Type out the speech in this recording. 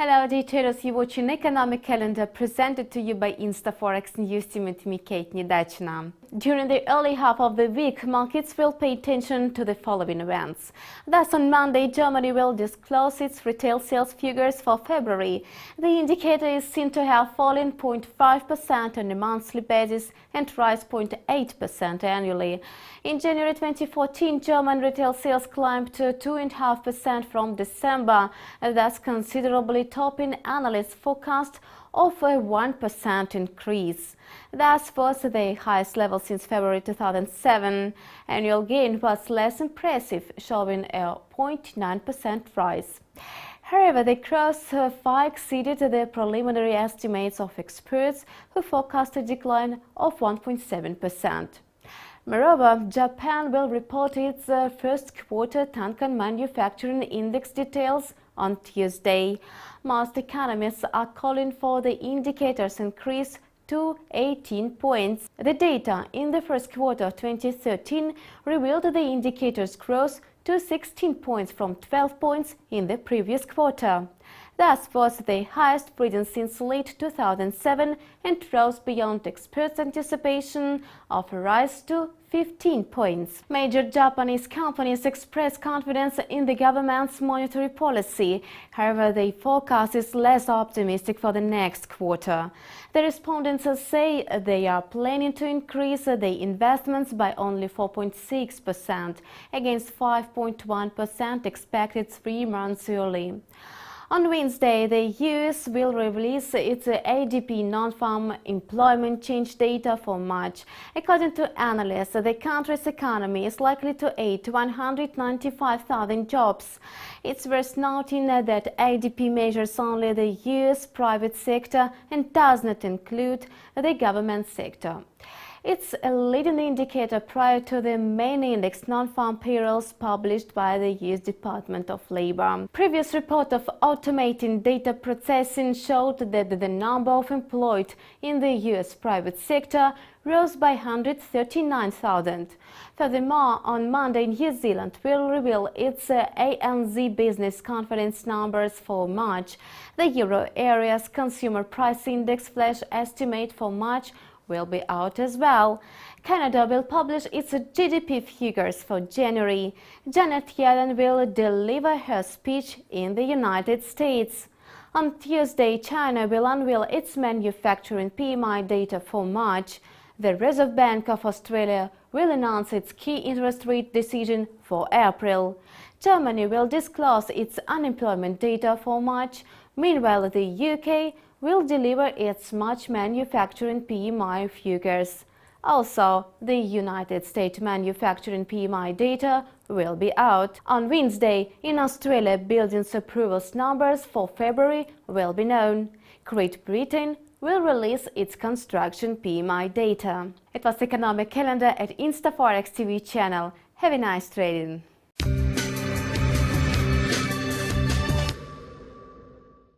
Hello dear traders, you're watching Economic Calendar presented to you by Forex News Team with me, Kate Nidachina. During the early half of the week, markets will pay attention to the following events. Thus, on Monday, Germany will disclose its retail sales figures for February. The indicator is seen to have fallen 0.5% on a monthly basis and rise 0.8% annually. In January 2014, German retail sales climbed to 2.5% from December, thus considerably topping analysts' forecast of a 1% increase. Thus was the highest level since February 2007. Annual gain was less impressive, showing a 0.9% rise. However, the growth far exceeded the preliminary estimates of experts, who forecast a decline of 1.7%. Moreover, Japan will report its first quarter tanker manufacturing index details on Tuesday. Most economists are calling for the indicator's increase to 18 points. The data in the first quarter of 2013 revealed the indicator's growth to 16 points from 12 points in the previous quarter. Thus was the highest reading since late 2007 and rose beyond experts' anticipation of a rise to 15 points. Major Japanese companies express confidence in the government's monetary policy. However, their forecast is less optimistic for the next quarter. The respondents say they are planning to increase their investments by only 4.6% against 5.1% expected 3 months early. On Wednesday, the U.S. will release its ADP non-farm employment change data for March. According to analysts, the country's economy is likely to add 195,000 jobs. It's worth noting that ADP measures only the U.S. private sector and does not include the government sector. It's a leading indicator prior to the main index non-farm payrolls published by the U.S. Department of Labor. Previous report of automating data processing showed that the number of employed in the U.S. private sector rose by 139,000. Furthermore, on Monday, New Zealand will reveal its ANZ business confidence numbers for March. The Euro area's consumer price index flash estimate for March will be out as well. Canada will publish its GDP figures for January. Janet Yellen will deliver her speech in the United States. On Tuesday, China will unveil its manufacturing PMI data for March. The Reserve Bank of Australia will announce its key interest rate decision for April. Germany will disclose its unemployment data for March. Meanwhile, the UK will deliver its March manufacturing PMI figures. Also, the United States manufacturing PMI data will be out. On Wednesday, in Australia, buildings approvals numbers for February will be known. Great Britain will release its construction PMI data. It was Economic Calendar at Forex TV channel. Have a nice trading.